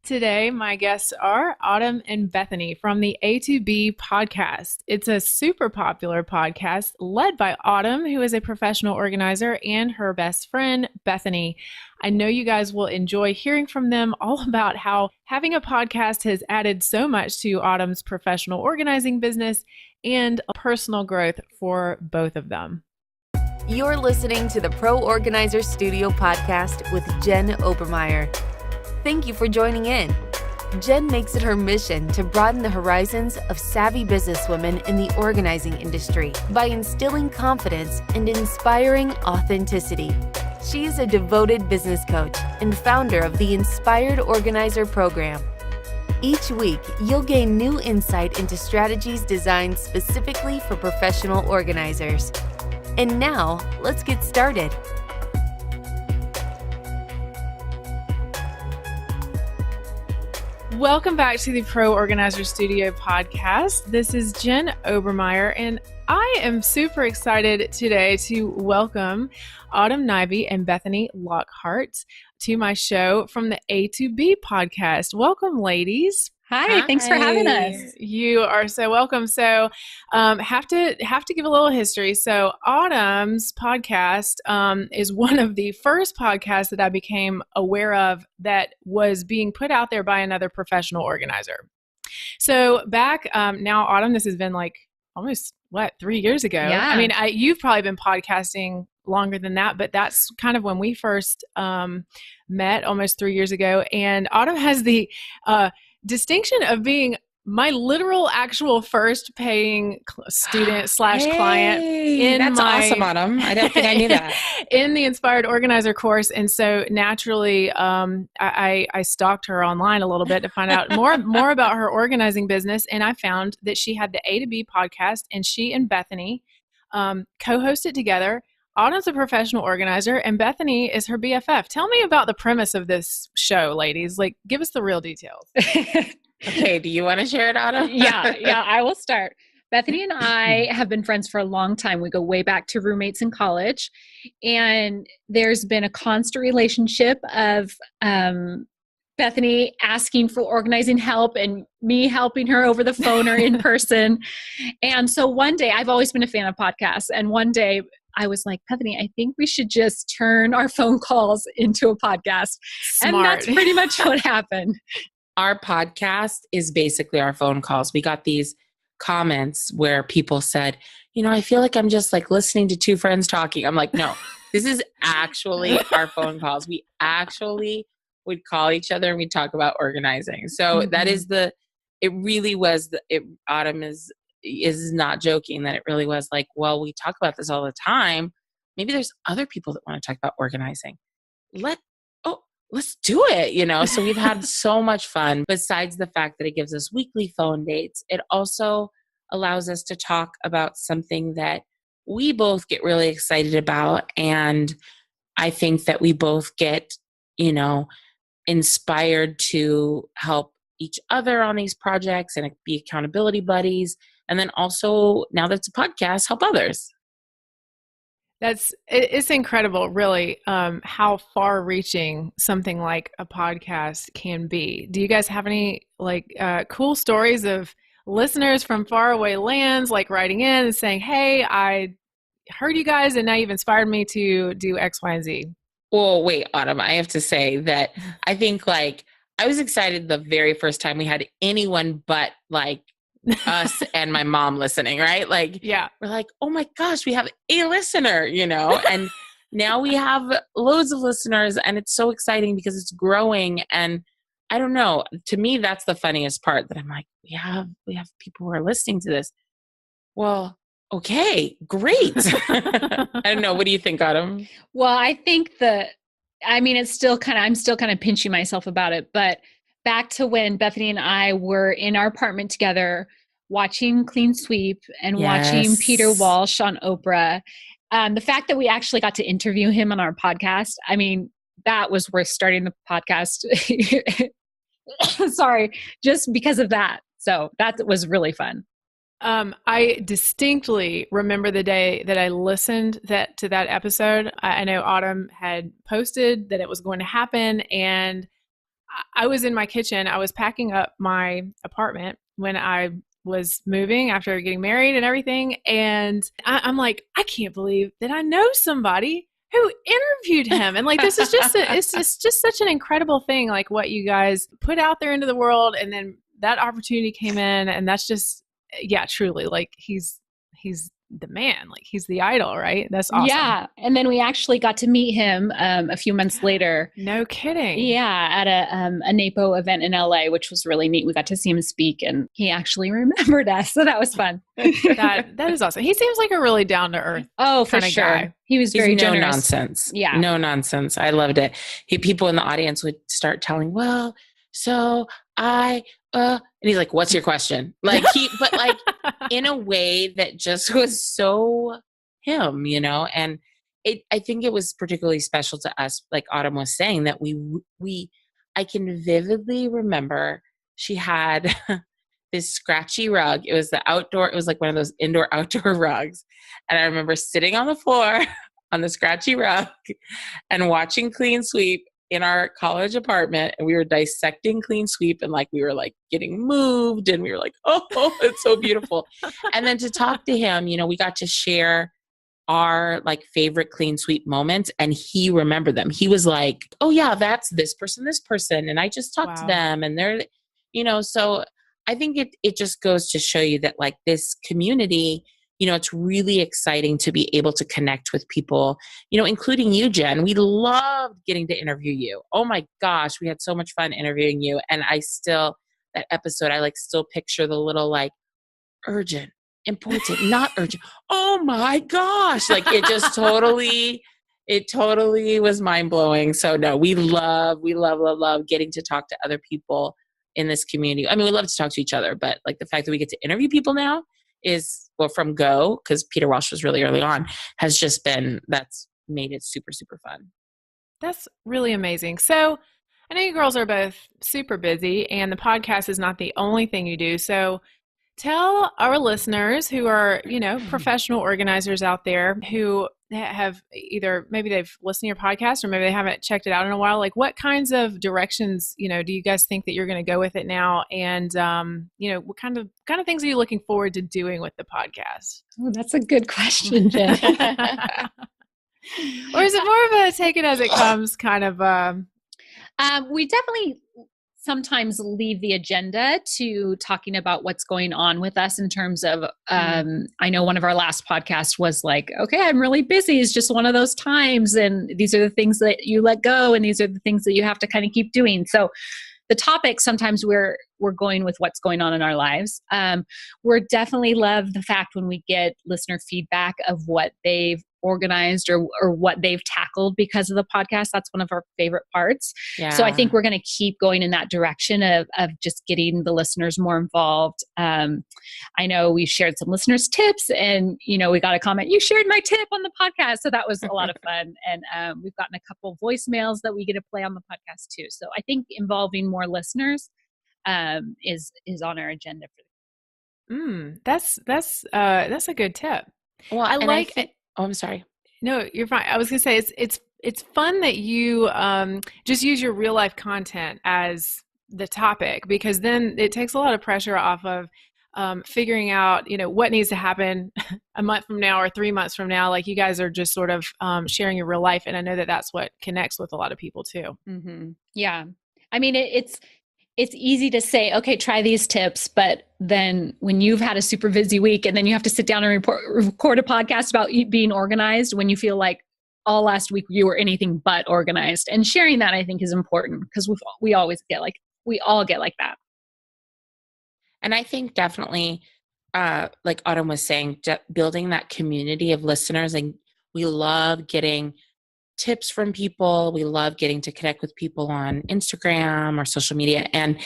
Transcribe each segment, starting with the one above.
Today, my guests are Autumn and Bethany from the A to B podcast. It's a super popular podcast led by Autumn, who is a professional organizer, and her best friend, Bethany. I know you guys will enjoy hearing from them all about how having a podcast has added so much to Autumn's professional organizing business and personal growth for both of them. You're listening to the Pro Organizer Studio podcast with Jen Obermeyer. Thank you for joining in. Jen makes it her mission to broaden the horizons of savvy businesswomen in the organizing industry by instilling confidence and inspiring authenticity. She is a devoted business coach and founder of the Inspired Organizer program. Each week, you'll gain new insight into strategies designed specifically for professional organizers. And now, let's get started. Welcome back to the Pro Organizer Studio podcast. This is Jen Obermeyer, and I am super excited today to welcome Autumn, Nyby and Bethany Lockhart to my show from the A to B podcast. Welcome, ladies. Hi, thanks for having us. You are so welcome. So, have to give a little history. So, Autumn's podcast is one of the first podcasts that I became aware of that was being put out there by another professional organizer. So, back now, Autumn, this has been like almost 3 years ago. Yeah. I mean, you've probably been podcasting longer than that, but that's kind of when we first met almost 3 years ago. And Autumn has the distinction of being my literal actual first paying student / client. That's awesome, Autumn. I don't think I knew that. In the Inspired Organizer course. And so naturally, I stalked her online a little bit to find out more about her organizing business. And I found that she had the A to B podcast, and she and Bethany co-host it together. Autumn's a professional organizer, and Bethany is her BFF. Tell me about the premise of this show, ladies. Like, give us the real details. Okay, do you want to share it, Autumn? Yeah, I will start. Bethany and I have been friends for a long time. We go way back to roommates in college, and there's been a constant relationship of Bethany asking for organizing help and me helping her over the phone or in person. And so one day, I've always been a fan of podcasts, and one day I was like, Bethany, I think we should just turn our phone calls into a podcast. Smart. And that's pretty much what happened. Our podcast is basically our phone calls. We got these comments where people said, I feel like I'm just like listening to two friends talking. I'm like, no, this is actually our phone calls. We actually would call each other and we'd talk about organizing. So that is it really was, Autumn is not joking that it really was like, well, we talk about this all the time. Maybe there's other people that want to talk about organizing. Let's do it, So we've had so much fun. Besides the fact that it gives us weekly phone dates, it also allows us to talk about something that we both get really excited about. And I think that we both get, inspired to help each other on these projects and be accountability buddies. And then also, now that it's a podcast, help others. It's incredible, really, how far-reaching something like a podcast can be. Do you guys have any cool stories of listeners from faraway lands writing in and saying, "Hey, I heard you guys, and now you've inspired me to do X, Y, and Z"? Well, wait, Autumn, I have to say that I think I was excited the very first time we had anyone but us and my mom listening, right? Yeah. We're like, oh my gosh, we have a listener, and now we have loads of listeners, and it's so exciting because it's growing. And I don't know, to me, that's the funniest part, that I'm like, we have people who are listening to this. Well, okay, great. I don't know. What do you think, Autumn? Well, I think I'm still kind of pinching myself about it, but back to when Bethany and I were in our apartment together, watching Clean Sweep and watching Peter Walsh on Oprah. The fact that we actually got to interview him on our podcast, that was worth starting the podcast. Sorry, just because of that. So that was really fun. I distinctly remember the day that I listened to that episode. I know Autumn had posted that it was going to happen, and I was in my kitchen. I was packing up my apartment when I was moving after getting married and everything. And I'm like, I can't believe that I know somebody who interviewed him. And like, this is just, it's just such an incredible thing. Like what you guys put out there into the world. And then that opportunity came in, and that's just, yeah, truly, like he's the man, like he's the idol, right? That's awesome. Yeah. And then we actually got to meet him a few months later. No kidding. Yeah, at a NAPO event in LA, which was really neat. We got to see him speak, and he actually remembered us. So that was fun. That is awesome. He seems like a really down to earth. Oh, for sure. Guy. He's very generous. No nonsense. Yeah. No nonsense. I loved it. People in the audience would start telling, well, so and he's like, what's your question? Like but like in a way that just was so him, and I think it was particularly special to us, like Autumn was saying, that I can vividly remember she had this scratchy rug. It was it was like one of those indoor outdoor rugs. And I remember sitting on the floor on the scratchy rug and watching Clean Sweep in our college apartment, and we were dissecting Clean Sweep, and like we were like getting moved, and we were like, oh, it's so beautiful. And then to talk to him, we got to share our like favorite Clean Sweep moments, and he remembered them. He was like, oh yeah, that's this person, and I just talked to them, and they're, so I think it just goes to show you that like this community, it's really exciting to be able to connect with people, including you, Jen. We loved getting to interview you. Oh my gosh, we had so much fun interviewing you. And that episode, I like still picture the little like urgent, important, not urgent. Oh my gosh. Like it just totally was mind blowing. So no, we love getting to talk to other people in this community. I mean, we love to talk to each other, but like the fact that we get to interview people now from Go, because Peter Walsh was really early on, that's made it super, super fun. That's really amazing. So I know you girls are both super busy, and the podcast is not the only thing you do. So tell our listeners who are, professional organizers out there who have either maybe they've listened to your podcast or maybe they haven't checked it out in a while. Like what kinds of directions, do you guys think that you're going to go with it now? And, what kind of things are you looking forward to doing with the podcast? Oh, that's a good question, Jen. Or is it more of a take it as it comes kind of? We definitely sometimes leave the agenda to talking about what's going on with us in terms of, I know one of our last podcasts was like, okay, I'm really busy. It's just one of those times. And these are the things that you let go. And these are the things that you have to kind of keep doing. So the topic, sometimes we're going with what's going on in our lives. We're definitely love the fact when we get listener feedback of what they've organized or what they've tackled because of the podcast. That's one of our favorite parts. Yeah. So I think we're going to keep going in that direction of just getting the listeners more involved. I know we shared some listeners' tips, and we got a comment, you shared my tip on the podcast. So that was a lot of fun. And we've gotten a couple voicemails that we get to play on the podcast too. So I think involving more listeners is on our agenda for that's a good tip. Well, I'm sorry. No, you're fine. I was gonna say it's fun that you just use your real life content as the topic, because then it takes a lot of pressure off of figuring out what needs to happen a month from now or 3 months from now. Like you guys are just sort of sharing your real life, and I know that that's what connects with a lot of people too. Mm-hmm. Yeah, I mean it's easy to say, okay, try these tips. But then when you've had a super busy week and then you have to sit down and record a podcast about being organized, when you feel like all last week you were anything but organized, and sharing that I think is important, because we all get like that. And I think definitely, like Autumn was saying, building that community of listeners, and we love getting tips from people. We love getting to connect with people on Instagram or social media. And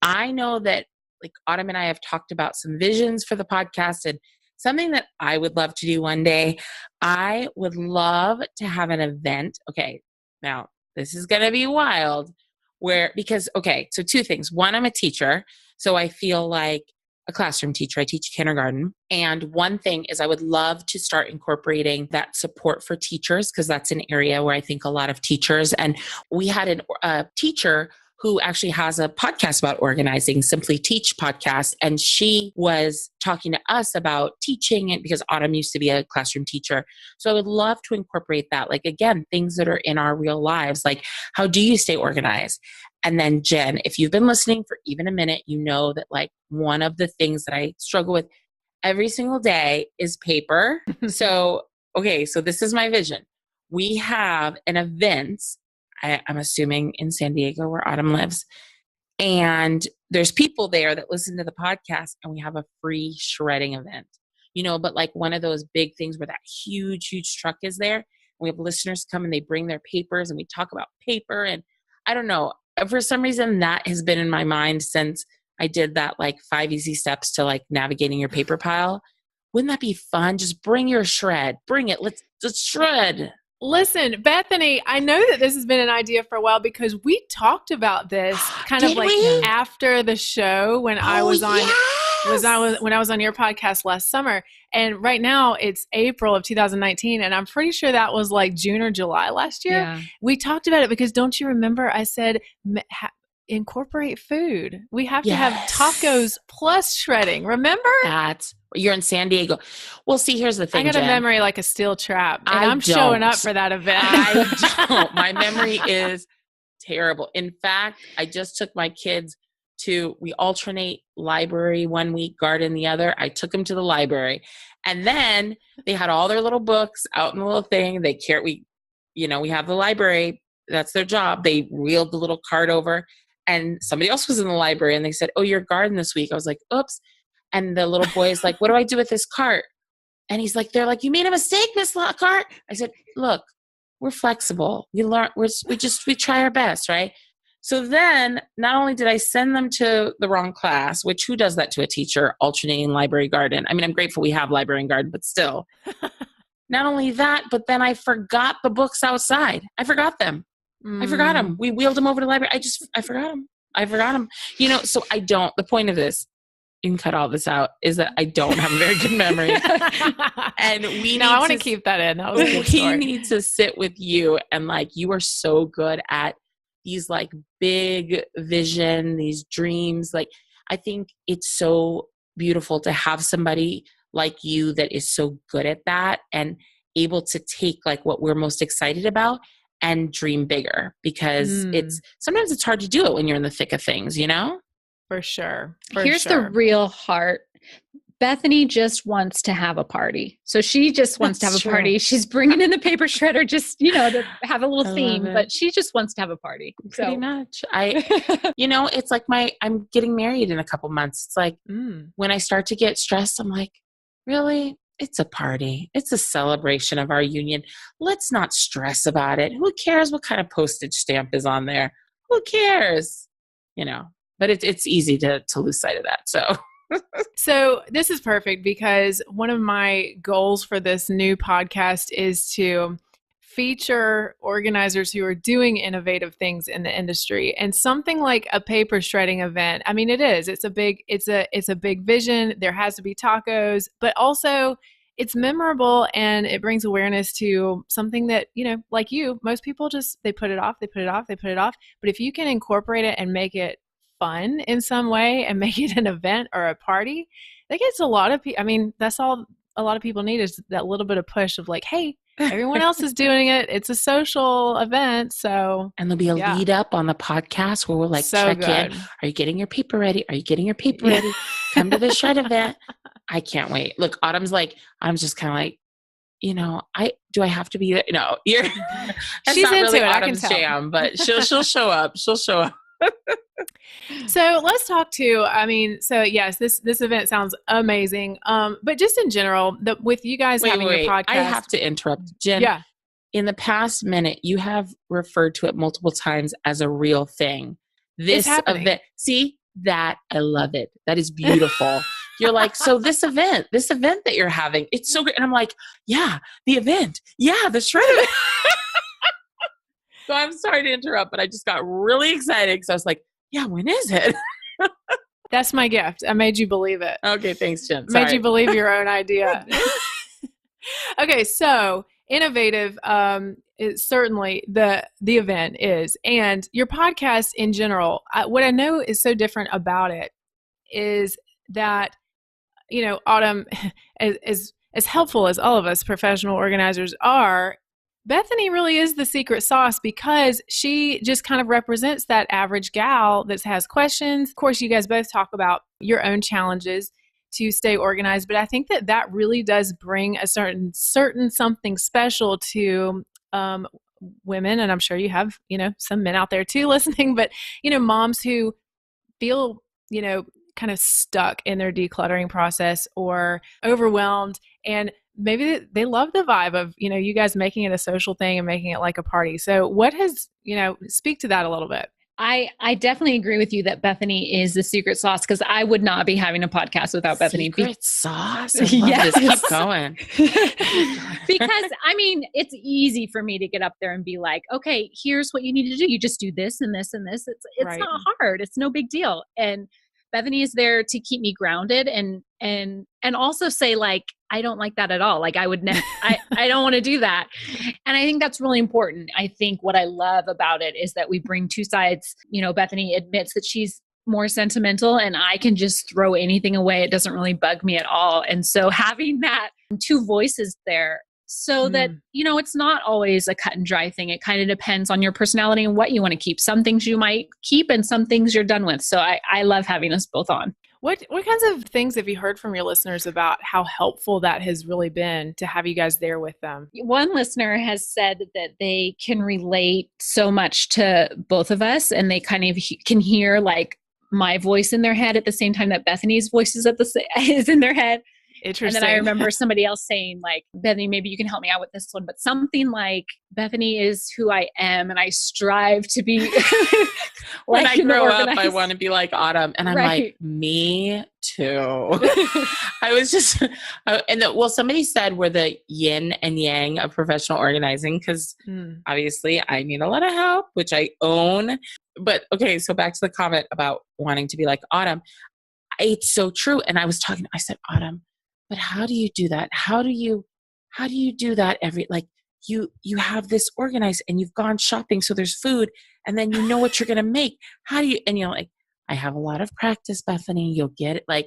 I know that like Autumn and I have talked about some visions for the podcast, and something that I would love to do one day. I would love to have an event. Okay, now this is going to be wild so two things. One, I'm a teacher. So I feel like a classroom teacher. I teach kindergarten. And one thing is I would love to start incorporating that support for teachers, because that's an area where I think a lot of teachers, and we had a teacher who actually has a podcast about organizing, Simply Teach podcast. And she was talking to us about teaching it because Autumn used to be a classroom teacher. So I would love to incorporate that. Like, again, things that are in our real lives, like how do you stay organized? And then Jen, if you've been listening for even a minute, you know that like one of the things that I struggle with every single day is paper. So this is my vision. We have an event, I'm assuming in San Diego where Autumn lives. And there's people there that listen to the podcast, and we have a free shredding event, but like one of those big things where that huge, huge truck is there. And we have listeners come and they bring their papers and we talk about paper. And I don't know, for some reason that has been in my mind since I did that like 5 easy steps to like navigating your paper pile. Wouldn't that be fun? Just bring your shred, bring it. Let's shred. Listen, Bethany, I know that this has been an idea for a while because we talked about this kind of like after the show when I was on when I was on your podcast last summer. And right now it's April of 2019, and I'm pretty sure that was like June or July last year. Yeah. We talked about it because don't you remember I said incorporate food. We have to have tacos plus shredding. Remember? You're in San Diego. Well, see, here's the thing, I got Jen. a memory like a steel trap, and I'm showing up for that event. I don't. My memory is terrible. In fact, I just took my kids we alternate library 1 week, garden the other. I took them to the library, and then they had all their little books out in the little thing. We have the library. That's their job. They wheeled the little cart over, and somebody else was in the library, and they said, "Oh, you're garden this week." I was like, "Oops." And the little boy is like, "What do I do with this cart?" And he's like, "They're like, you made a mistake, Miss Lockhart." I said, "Look, we're flexible. We learn. We try our best, right?" So then, not only did I send them to the wrong class, which who does that to a teacher, alternating library garden? I mean, I'm grateful we have library and garden, but still. Not only that, but then I forgot the books outside. I forgot them. I forgot them. We wheeled them over to the library. I forgot them. So I don't. The point of this, you can cut all this out, is that I don't have a very good memory. And I want to keep that in. That was a good story. We need to sit with you, and like, you are so good at these like big vision, these dreams. Like, I think it's so beautiful to have somebody like you that is so good at that and able to take like what we're most excited about and dream bigger, because sometimes it's hard to do it when you're in the thick of things, For sure. Here's the real heart. Bethany just wants to have a party. So she just wants to have a party. She's bringing in the paper shredder just, to have a little theme, but she just wants to have a party. Pretty much. It's like I'm getting married in a couple months. It's like when I start to get stressed, I'm like, really? It's a party. It's a celebration of our union. Let's not stress about it. Who cares what kind of postage stamp is on there? Who cares? But it's easy to lose sight of that. So this is perfect because one of my goals for this new podcast is to feature organizers who are doing innovative things in the industry, and something like a paper shredding event. I mean, it's a big vision. There has to be tacos, but also it's memorable and it brings awareness to something that, like most people they put it off. But if you can incorporate it and make it fun in some way and make it an event or a party, that gets a lot of people. I mean, that's all a lot of people need, is that little bit of push of like, hey, everyone else is doing it. It's a social event. So, and there'll be a lead up on the podcast where we'll like check in. Are you getting your paper ready? Are you getting your paper ready? Come to the shred event. I can't wait. Look, Autumn's just kind of like, do I have to be there? No, she's not into really it. Autumn's jam, but she'll show up. She'll show up. So let's talk yes, this event sounds amazing. But just in general, with you guys having your podcast. I have to interrupt, Jen. Yeah. In the past minute, you have referred to it multiple times as a real thing. This event, see that? I love it. That is beautiful. You're like, so this event that you're having, it's so great. And I'm like, yeah, the event. Yeah, the shred event. So I'm sorry to interrupt, but I just got really excited because I was like, yeah, when is it? That's my gift. I made you believe it. Okay, thanks, Jen. Made you believe your own idea. Okay, so innovative is certainly the event is, and your podcast in general. What I know is so different about it is that, Autumn, as helpful as all of us professional organizers are, Bethany really is the secret sauce because she just kind of represents that average gal that has questions. Of course, you guys both talk about your own challenges to stay organized, but I think that really does bring a certain something special to women, and I'm sure you have, some men out there too listening, but, moms who feel, kind of stuck in their decluttering process or overwhelmed, and maybe they love the vibe of, you guys making it a social thing and making it like a party. So what has, speak to that a little bit. I definitely agree with you that Bethany is the secret sauce, because I would not be having a podcast without Bethany. Secret sauce? I love this. Keep going. Because it's easy for me to get up there and be like, okay, here's what you need to do. You just do this and this and this. It's right. Not hard. It's no big deal. And Bethany is there to keep me grounded and also say, like, I don't like that at all. Like, I would never, I don't want to do that. And I think that's really important. I think what I love about it is that we bring two sides. Bethany admits that she's more sentimental, and I can just throw anything away. It doesn't really bug me at all. And so having that two voices there, so that, it's not always a cut and dry thing. It kind of depends on your personality and what you want to keep. Some things you might keep and some things you're done with. So I love having us both on. What kinds of things have you heard from your listeners about how helpful that has really been to have you guys there with them? One listener has said that they can relate so much to both of us, and they kind of can hear like my voice in their head at the same time that Bethany's voice is in their head. Interesting. And then I remember somebody else saying, like, Bethany, maybe you can help me out with this one, but something like, Bethany is who I am, and I strive to be when I grow up, I want to be like Autumn. And I'm right. like, me too. I was just, somebody said we're the yin and yang of professional organizing, because obviously I need a lot of help, which I own. But okay, so back to the comment about wanting to be like Autumn. It's so true. And I said, Autumn, but how do you do that? How do you do that you have this organized and you've gone shopping, so there's food, and then you know what you're going to make. How do you, and you're like, I have a lot of practice, Bethany, you'll get it.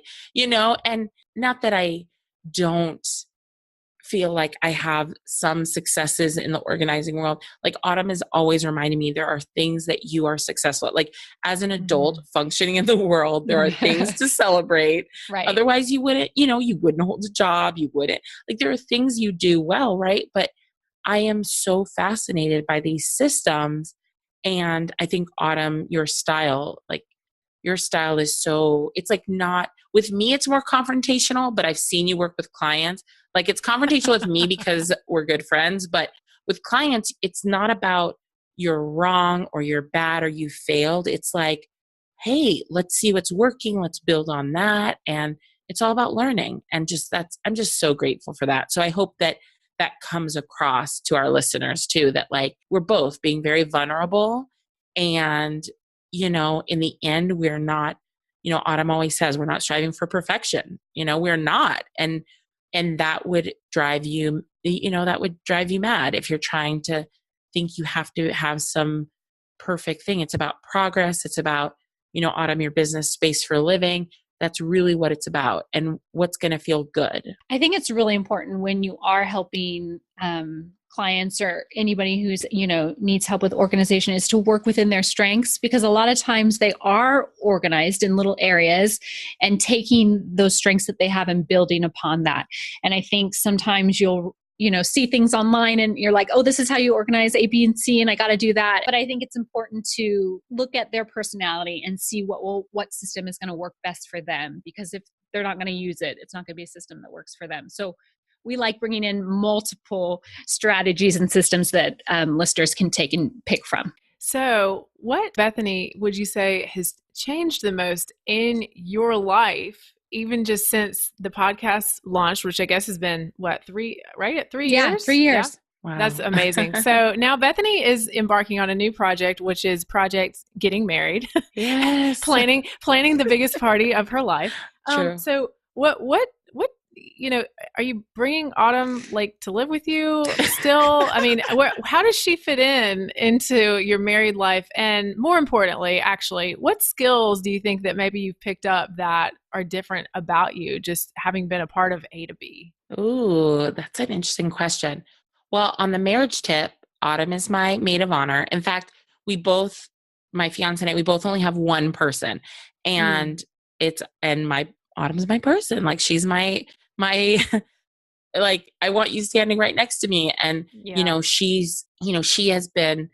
And not that I don't feel like I have some successes in the organizing world. Like, Autumn is always reminding me there are things that you are successful at. Like, as an adult functioning in the world, there are things to celebrate. Right. Otherwise you wouldn't, you wouldn't hold a job. You wouldn't, like, there are things you do well. Right. But I am so fascinated by these systems. And I think, Autumn, your style is so, it's like, not with me, it's more confrontational, but I've seen you work with clients. Like, it's confrontational with me because we're good friends, but with clients, it's not about you're wrong or you're bad or you failed. It's like, hey, let's see what's working. Let's build on that. And it's all about learning. And I'm just so grateful for that. So I hope that comes across to our listeners too, that like, we're both being very vulnerable, and, in the end, we're not, Autumn always says we're not striving for perfection. We're not. And that would drive you, mad if you're trying to think you have to have some perfect thing. It's about progress. It's about, Autumn, your business space for a living. That's really what it's about, and what's going to feel good. I think it's really important when you are helping clients or anybody who's, needs help with organization, is to work within their strengths, because a lot of times they are organized in little areas, and taking those strengths that they have and building upon that. And I think sometimes you'll see things online and you're like, oh, this is how you organize A, B, and C, and I got to do that. But I think it's important to look at their personality and see what system is going to work best for them, because if they're not going to use it, it's not going to be a system that works for them. So we like bringing in multiple strategies and systems that listeners can take and pick from. So what, Bethany, would you say has changed the most in your life, even just since the podcast launched, which I guess has been, 3 years? Yeah, 3 years. Yeah. Wow. That's amazing. So now Bethany is embarking on a new project, which is Project Getting Married. Yes. planning the biggest party of her life. True. So what are you bringing Autumn like to live with you still? I mean, how does she fit into your married life? And more importantly, actually, what skills do you think that maybe you've picked up that are different about you, just having been a part of A to B? Ooh, that's an interesting question. Well, on the marriage tip, Autumn is my maid of honor. In fact, my fiance and I, we both only have one person, and my Autumn's my person. Like she's my like I want you standing right next to me. And Yeah. she has been,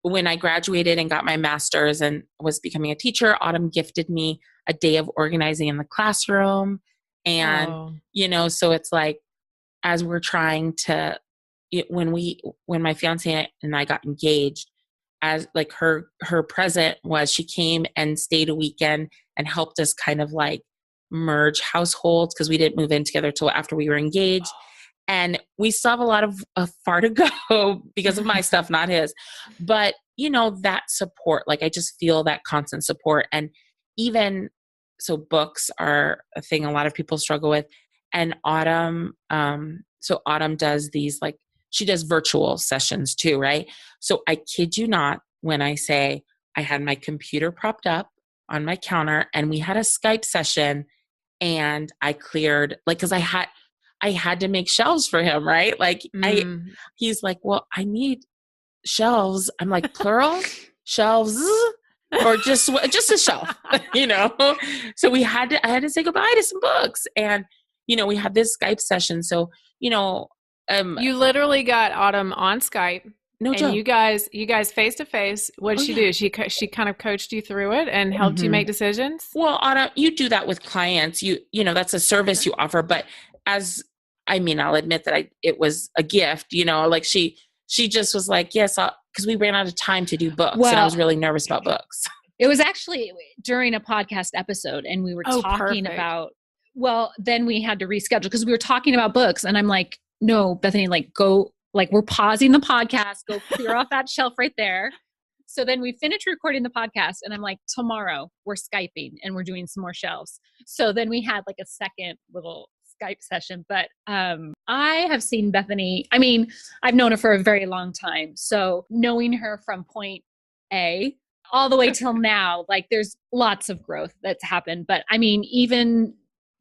when I graduated and got my master's and was becoming a teacher, Autumn gifted me a day of organizing in the classroom. And Oh. so it's like, as we're trying to, when my fiance and I got engaged, as like her present was, she came and stayed a weekend and helped us kind of like merge households, because we didn't move in together till after we were engaged. And we still have a lot of far to go because of my stuff, not his. But, that support, like I just feel that constant support. And even so, books are a thing a lot of people struggle with. And Autumn, so Autumn does these, like, she does virtual sessions too, right? So I kid you not when I say I had my computer propped up on my counter and we had a Skype session, and I cleared, like, because I had to make shelves for him, right? Like he's like, well, I need shelves. I'm like, plural shelves, or just a shelf, So I had to say goodbye to some books, and we had this Skype session. So you literally got Autumn on Skype. No and joke. you guys face to face. What did she do? She kind of coached you through it and helped you make decisions. Well, Autumn, you do that with clients. That's a service you offer. But I'll admit that it was a gift. Like she just was like, yes, because we ran out of time to do books, and I was really nervous about books. It was actually during a podcast episode, and we were talking about. Well, then we had to reschedule because we were talking about books, and I'm like, no, Bethany, like go. Like we're pausing the podcast, go clear off that shelf right there. So then we finished recording the podcast and I'm like, tomorrow we're Skyping and we're doing some more shelves. So then we had like a second little Skype session. But I have seen Bethany. I mean, I've known her for a very long time. So knowing her from point A all the way till now, like there's lots of growth that's happened. But I mean, even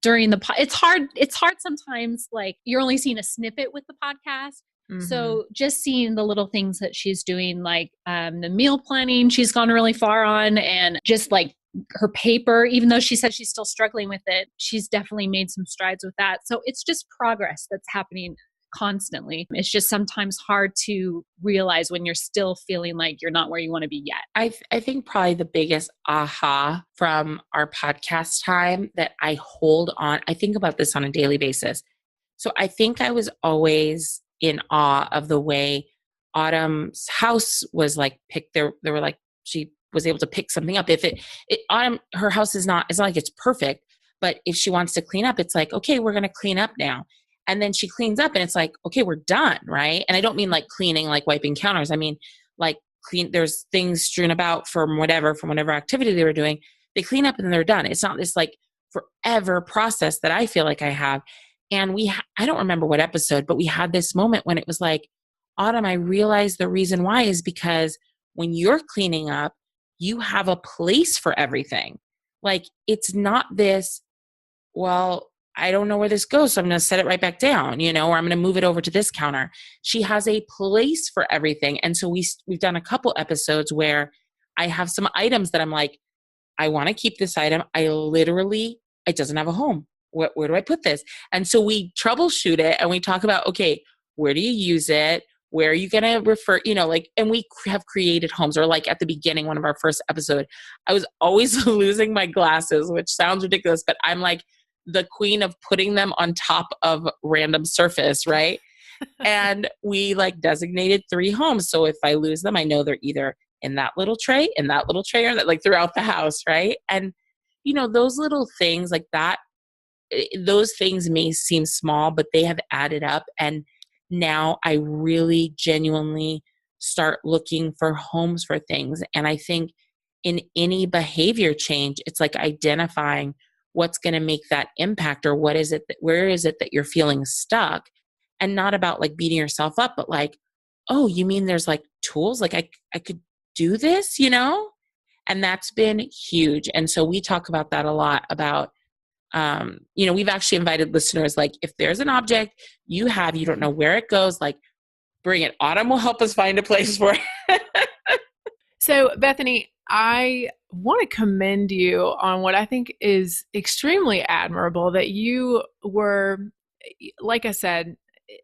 during it's hard sometimes, like you're only seeing a snippet with the podcast. So just seeing the little things that she's doing, like the meal planning, she's gone really far on, and just like her paper, even though she says she's still struggling with it, she's definitely made some strides with that. So it's just progress that's happening constantly. It's just sometimes hard to realize when you're still feeling like you're not where you want to be yet. I think probably the biggest aha from our podcast time that I hold on, I think about this on a daily basis. So I think I was always in awe of the way Autumn's house was like picked. There were like, she was able to pick something up. If Autumn, her house it's not like it's perfect, but if she wants to clean up, it's like, okay, we're going to clean up now. And then she cleans up and it's like, okay, we're done. Right. And I don't mean like cleaning, like wiping counters. I mean, like there's things strewn about from whatever activity they were doing. They clean up and then they're done. It's not this like forever process that I feel like I have. And I don't remember what episode, but we had this moment when it was like, Autumn, I realized the reason why is because when you're cleaning up, you have a place for everything. Like it's not this, well, I don't know where this goes, so I'm going to set it right back down, or I'm going to move it over to this counter. She has a place for everything. And so we've done a couple episodes where I have some items that I'm like, I want to keep this item. It doesn't have a home. Where do I put this? And so we troubleshoot it and we talk about, okay, where do you use it? Where are you going to refer, and we have created homes. Or like at the beginning, one of our first episode, I was always losing my glasses, which sounds ridiculous, but I'm like the queen of putting them on top of random surface. Right. And we like designated 3 homes. So if I lose them, I know they're either in that little tray, or that, like throughout the house. Right. And, those little things like that, those things may seem small, but they have added up. And now I really genuinely start looking for homes for things. And I think in any behavior change, it's like identifying what's going to make that impact, or what is it that, where is it that you're feeling stuck, and not about like beating yourself up, but like, oh, you mean there's like tools, like I could do this, you know? And that's been huge. And so we talk about that a lot about, you know, we've actually invited listeners, like if there's an object you have, you don't know where it goes, like bring it. Autumn will help us find a place for it. So, Bethany, I want to commend you on what I think is extremely admirable, that you were, like I said,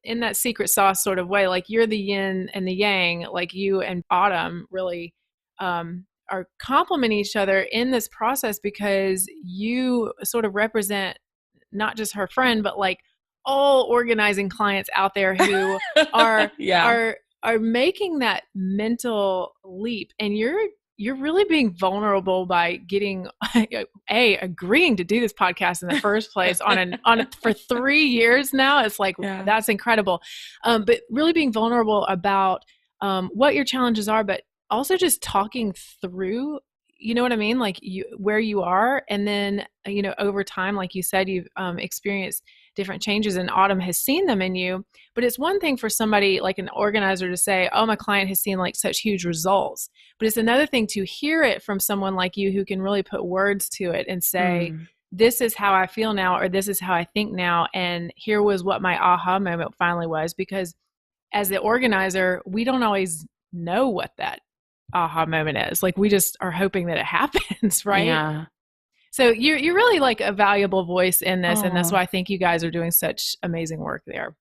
in that secret sauce sort of way, like you're the yin and the yang, like you and Autumn really are complementing each other in this process, because you sort of represent not just her friend, but like all organizing clients out there who are Yeah. are making that mental leap, and you're really being vulnerable by getting agreeing to do this podcast in the first place on for 3 years now. It's like, Yeah. that's incredible. But really being vulnerable about what your challenges are, but also just talking through, you know what I mean? Like where you are. And then, you know, over time, like you said, you've experienced different changes, and Autumn has seen them in you. But it's one thing for somebody like an organizer to say, oh, my client has seen like such huge results. But it's another thing to hear it from someone like you who can really put words to it and say, this is how I feel now, or this is how I think now. And here was what my aha moment finally was. Because as the organizer, we don't always know what that aha moment is. Like we just are hoping that it happens, right? Yeah. So you're really like a valuable voice in this, and that's Oh. why I think you guys are doing such amazing work there.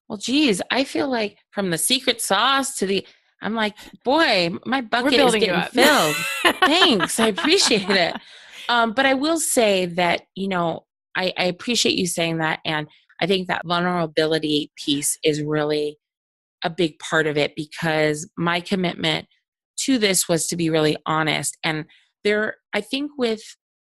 Well, geez, I feel like from the secret sauce to the, I'm like, boy, my We're bucket is building you getting up. filled. Thanks. I appreciate it. But I will say that, you know, I appreciate you saying that. And I think that vulnerability piece is really a big part of it, because my commitment to this was to be really honest. And there, I think with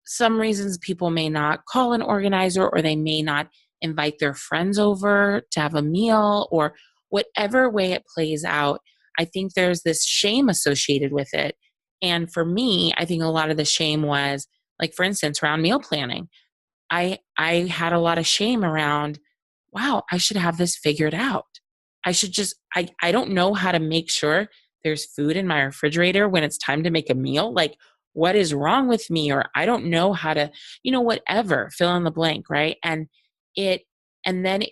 some reasons, people may not call an organizer, or they may not invite their friends over to have a meal, or whatever way it plays out. I think there's this shame associated with it. And for me, I think a lot of the shame was, like, for instance, around meal planning. I had a lot of shame around, wow, I should have this figured out. I should just, I don't know how to make sure there's food in my refrigerator when it's time to make a meal. Like, what is wrong with me? Or I don't know how to, you know, whatever, fill in the blank. Right. And it, and then,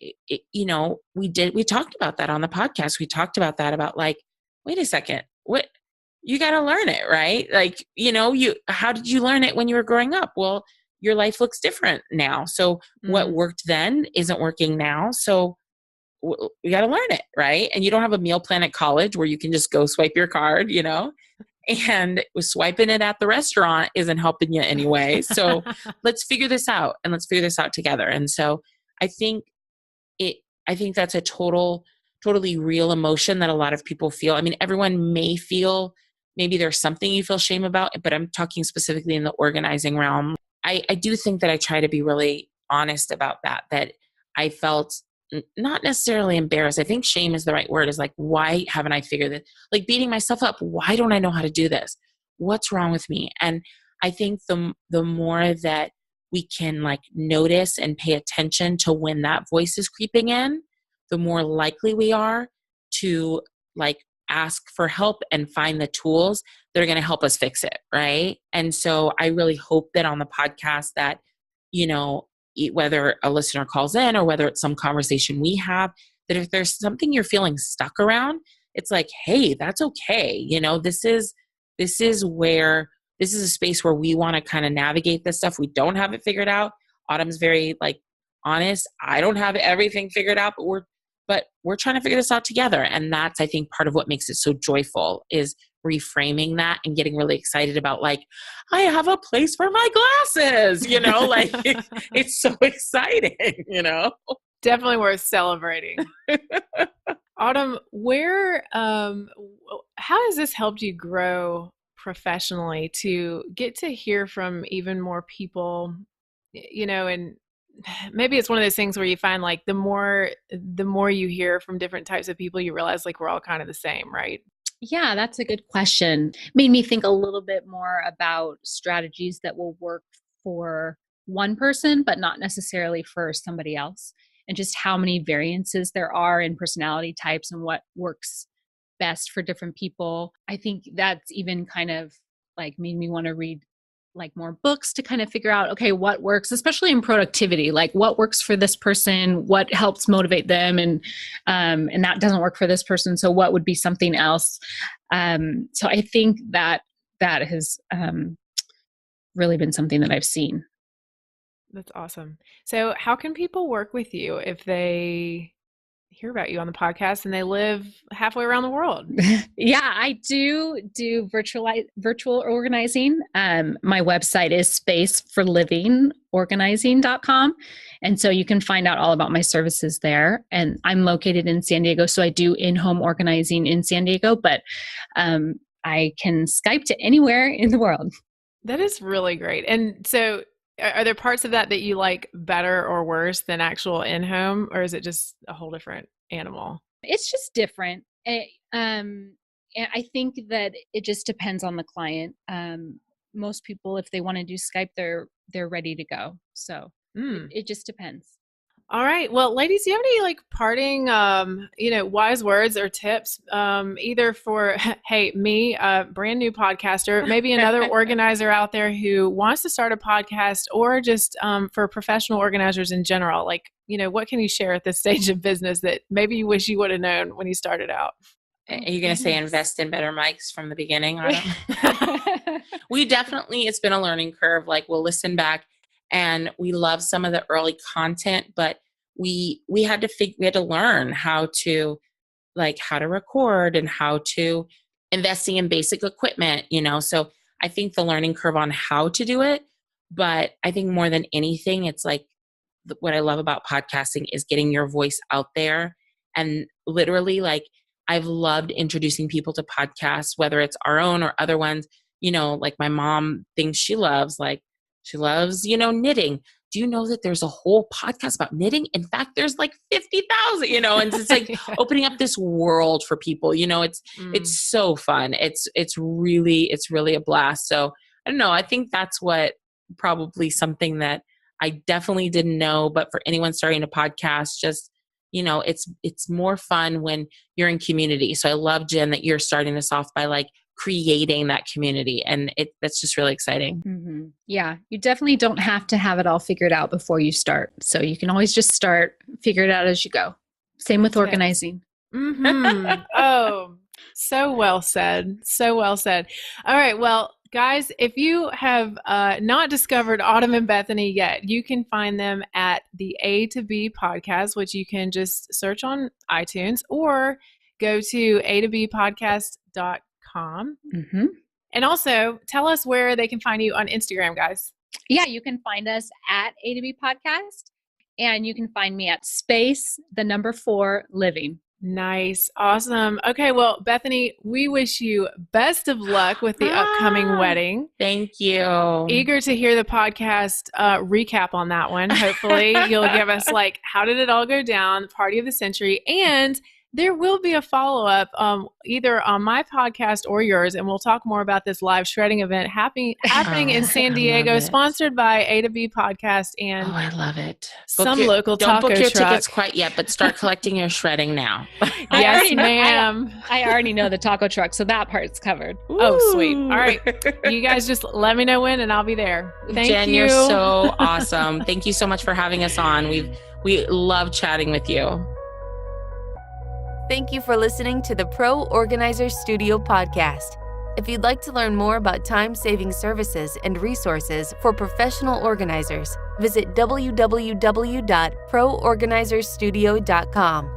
you know, we talked about that on the podcast. We talked about that, about like, wait a second, what, you got to learn it, right? Like, you know, how did you learn it when you were growing up? Well, your life looks different now. So what worked then isn't working now. So you got to learn it, right? And you don't have a meal plan at college where you can just go swipe your card, you know, and swiping it at the restaurant isn't helping you anyway. So let's figure this out, and let's figure this out together. And so I think I think that's a totally real emotion that a lot of people feel. I mean, everyone may feel, maybe there's something you feel shame about, but I'm talking specifically in the organizing realm. I do think that I try to be really honest about that I felt not necessarily embarrassed. I think shame is the right word, is like, why haven't I figured it? Like beating myself up. Why don't I know how to do this? What's wrong with me? And I think the more that we can like notice and pay attention to when that voice is creeping in, the more likely we are to like ask for help and find the tools that are going to help us fix it. Right. And so I really hope that on the podcast that, you know, whether a listener calls in or whether it's some conversation we have, that if there's something you're feeling stuck around, it's like, hey, that's okay. You know, this is a space where we want to kind of navigate this stuff. We don't have it figured out. Autumn's very like honest. I don't have everything figured out, but we're trying to figure this out together. And that's, I think, part of what makes it so joyful, is reframing that and getting really excited about like, I have a place for my glasses, you know, like it's so exciting, you know? Definitely worth celebrating. Autumn, how has this helped you grow professionally to get to hear from even more people, you know, and maybe it's one of those things where you find like the more you hear from different types of people, you realize like we're all kind of the same, right? Yeah, that's a good question. Made me think a little bit more about strategies that will work for one person, but not necessarily for somebody else, and just how many variances there are in personality types and what works best for different people. I think that's even kind of like made me want to read like more books to kind of figure out, okay, what works, especially in productivity, like what works for this person, what helps motivate them, and that doesn't work for this person. So what would be something else? So I think that has really been something that I've seen. That's awesome. So how can people work with you if they hear about you on the podcast and they live halfway around the world? Yeah, I do virtual organizing. My website is spaceforlivingorganizing.com. And so you can find out all about my services there. And I'm located in San Diego, so I do in-home organizing in San Diego, but I can Skype to anywhere in the world. That is really great. And so are there parts of that you like better or worse than actual in-home, or is it just a whole different animal? It's just different. And I think that it just depends on the client. Most people, if they want to do Skype, they're ready to go. So it just depends. All right. Well, ladies, do you have any like parting, wise words or tips, either for, hey, me, a brand new podcaster, maybe another organizer out there who wants to start a podcast, or just for professional organizers in general? Like, what can you share at this stage of business that maybe you wish you would have known when you started out? Are you going to say invest in better mics from the beginning? It's been a learning curve. Like, we'll listen back. And we love some of the early content, but we had to learn how to record and how to investing in basic equipment, So I think the learning curve on how to do it, but I think more than anything, it's like what I love about podcasting is getting your voice out there. And literally, like, I've loved introducing people to podcasts, whether it's our own or other ones, like my mom thinks she loves knitting. Do you know that there's a whole podcast about knitting? In fact, there's like 50,000, and it's like opening up this world for people, it's so fun. It's really a blast. So I don't know. I think that's what probably something that I definitely didn't know, but for anyone starting a podcast, just, it's more fun when you're in community. So I love, Jen, that you're starting this off by like creating that community, and that's just really exciting. Mm-hmm. Yeah, you definitely don't have to have it all figured out before you start. So you can always just start, figure it out as you go. Same with organizing. Mm-hmm. Oh, so well said. So well said. All right. Well, guys, if you have not discovered Autumn and Bethany yet, you can find them at the A to B podcast, which you can just search on iTunes or go to a2bpodcast.com. Mm-hmm. And also tell us where they can find you on Instagram, guys. Yeah, you can find us at A2B Podcast, and you can find me at space4living. Nice. Awesome. Okay. Well, Bethany, we wish you best of luck with the upcoming wedding. Thank you. Eager to hear the podcast recap on that one. Hopefully you'll give us like, how did it all go down? Party of the century. And there will be a follow-up either on my podcast or yours, and we'll talk more about this live shredding event happening in San Diego, sponsored by A2B Podcast and I love it. Local taco truck. Don't book your tickets quite yet, but start collecting your shredding now. Yes, ma'am. I already know the taco truck, so that part's covered. Ooh. Oh, sweet. All right. You guys just let me know when, and I'll be there. Thank you. Jen, you're so awesome. Thank you so much for having us on. We love chatting with you. Thank you for listening to the Pro Organizer Studio podcast. If you'd like to learn more about time-saving services and resources for professional organizers, visit www.proorganizerstudio.com.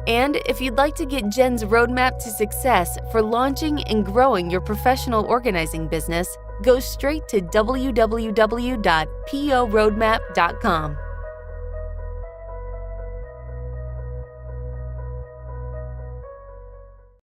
And if you'd like to get Jen's roadmap to success for launching and growing your professional organizing business, go straight to www.proroadmap.com.